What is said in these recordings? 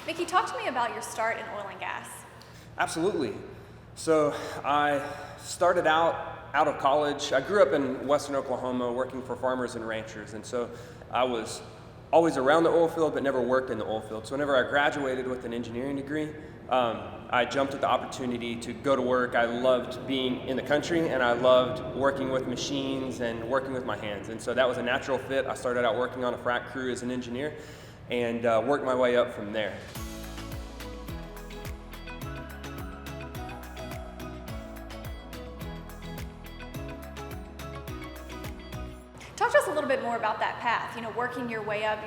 Mickey, talk to me about your start in oil and gas. Absolutely. So I started out of college. I grew up in western Oklahoma working for farmers and ranchers, and so I was always around the oil field but never worked in the oil field. So whenever I graduated with an engineering degree, I jumped at the opportunity to go to work. I loved being in the country, and I loved working with machines and working with my hands, and so that was a natural fit. I started out working on a frac crew as an engineer and worked my way up from there. Talk to us a little bit more about that path, working your way up,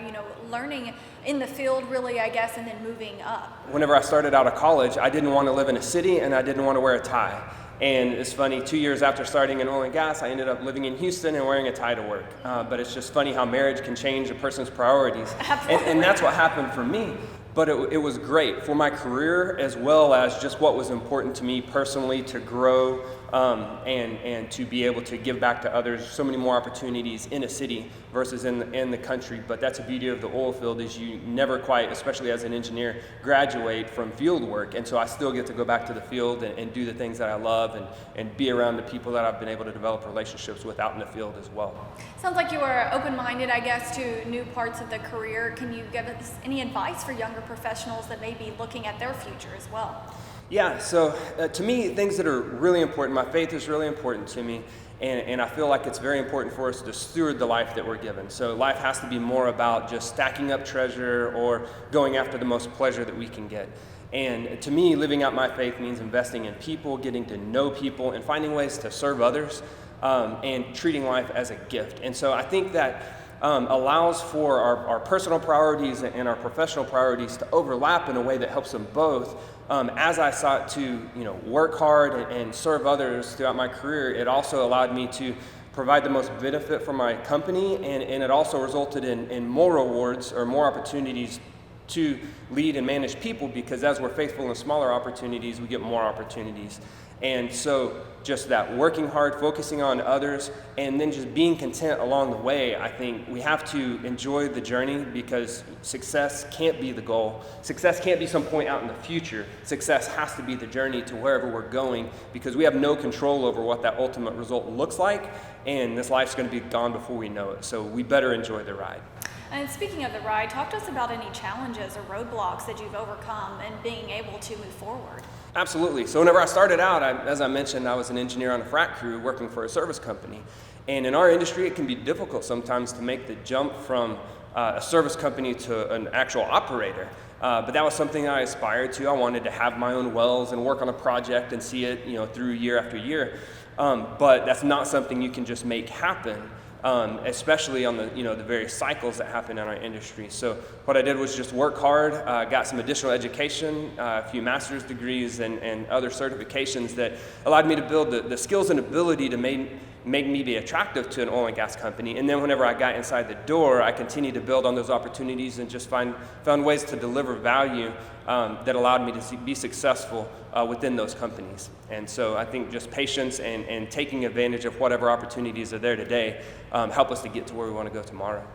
learning in the field really, I guess, and then moving up. Whenever I started out of college, I didn't want to live in a city and I didn't want to wear a tie. And it's funny, 2 years after starting in oil and gas, I ended up living in Houston and wearing a tie to work. But it's just funny how marriage can change a person's priorities. And that's what happened for me. But it was great for my career as well as just what was important to me personally to grow and to be able to give back to others. So many more opportunities in a city versus in the country. But that's the beauty of the oil field is you never quite, especially as an engineer, graduate from field work. And so I still get to go back to the field and do the things that I love and be around the people that I've been able to develop relationships with out in the field as well. Sounds like you are open-minded, I guess, to new parts of the career. Can you give us any advice for younger professionals that may be looking at their future as well? Yeah, so to me, things that are really important, my faith is really important to me, and I feel like it's very important for us to steward the life that we're given. So life has to be more about just stacking up treasure or going after the most pleasure that we can get. And to me, living out my faith means investing in people, getting to know people, and finding ways to serve others and treating life as a gift. And so I think that allows for our personal priorities and our professional priorities to overlap in a way that helps them both. As I sought to work hard and serve others throughout my career, it also allowed me to provide the most benefit for my company, and it also resulted in more rewards or more opportunities to lead and manage people, because as we're faithful in smaller opportunities, we get more opportunities. And so just that working hard, focusing on others, and then just being content along the way, I think we have to enjoy the journey, because success can't be the goal. Success can't be some point out in the future. Success has to be the journey to wherever we're going, because we have no control over what that ultimate result looks like, and this life's going to be gone before we know it. So we better enjoy the ride. And speaking of the ride, talk to us about any challenges or roadblocks that you've overcome and being able to move forward. Absolutely. So whenever I started out, as I mentioned, I was an engineer on a frac crew working for a service company. And in our industry, it can be difficult sometimes to make the jump from a service company to an actual operator. But that was something I aspired to. I wanted to have my own wells and work on a project and see it through year after year. But that's not something you can just make happen. Especially on the various cycles that happen in our industry. So what I did was just work hard, got some additional education, a few master's degrees and other certifications that allowed me to build the skills and ability to make me be attractive to an oil and gas company. And then whenever I got inside the door, I continued to build on those opportunities and just found ways to deliver value that allowed me to be successful within those companies. And so I think just patience and taking advantage of whatever opportunities are there today help us to get to where we want to go tomorrow.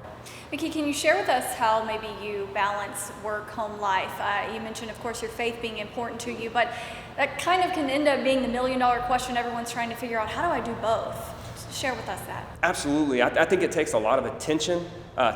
Mickey, can you share with us how maybe you balance work-home life? You mentioned, of course, your faith being important to you, but that kind of can end up being the million-dollar question everyone's trying to figure out. How do I do both? Share with us that. Absolutely. I think it takes a lot of attention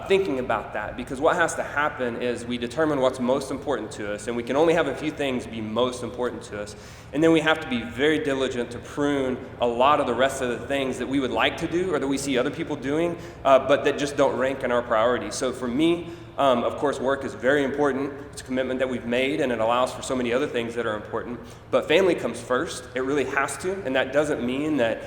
thinking about that, because what has to happen is we determine what's most important to us, and we can only have a few things be most important to us. And then we have to be very diligent to prune a lot of the rest of the things that we would like to do or that we see other people doing, but that just don't rank in our priorities. So for me, of course, work is very important. It's a commitment that we've made, and it allows for so many other things that are important. But family comes first. It really has to, and that doesn't mean that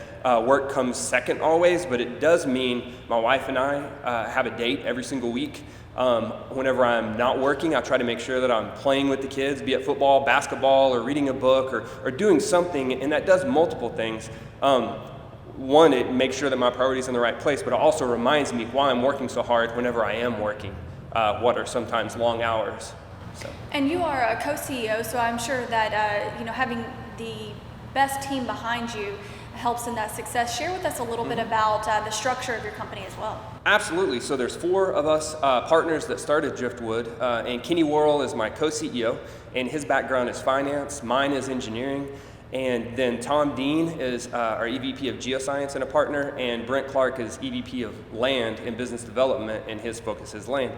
work comes second always, but it does mean my wife and I have a date every single week. Whenever I'm not working, I try to make sure that I'm playing with the kids, be it football, basketball, or reading a book, or doing something, and that does multiple things. One, it makes sure that my priority's in the right place, but it also reminds me why I'm working so hard whenever I am working. What are sometimes long hours. So. And you are a co-CEO, so I'm sure that having the best team behind you helps in that success. Share with us a little bit about the structure of your company as well. Absolutely. So there's 4 of us partners that started Driftwood, and Kenny Worrell is my co-CEO, and his background is finance. Mine is engineering. And then Tom Dean is our EVP of Geoscience and a partner, and Brent Clark is EVP of Land and Business Development, and his focus is land.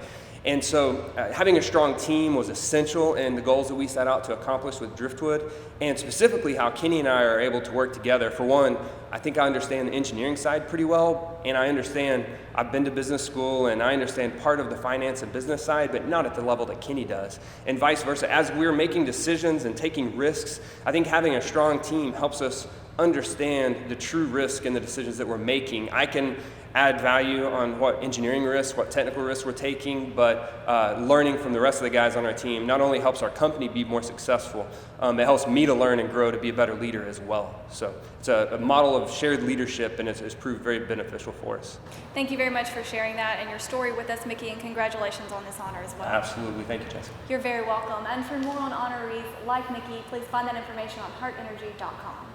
And so having a strong team was essential in the goals that we set out to accomplish with Driftwood, and specifically how Kenny and I are able to work together. For one, I think I understand the engineering side pretty well, and I've been to business school, and I understand part of the finance and business side, but not at the level that Kenny does, and vice versa. As we're making decisions and taking risks, I think having a strong team helps us understand the true risk in the decisions that we're making. I can add value on what engineering risks, what technical risks we're taking, but learning from the rest of the guys on our team not only helps our company be more successful, it helps me to learn and grow to be a better leader as well. So it's a model of shared leadership, and it's proved very beneficial for us. Thank you very much for sharing that and your story with us, Mickey, and congratulations on this honor as well. Absolutely. Thank you, Jessica. You're very welcome. And for more on honorees like Mickey, please find that information on heartenergy.com.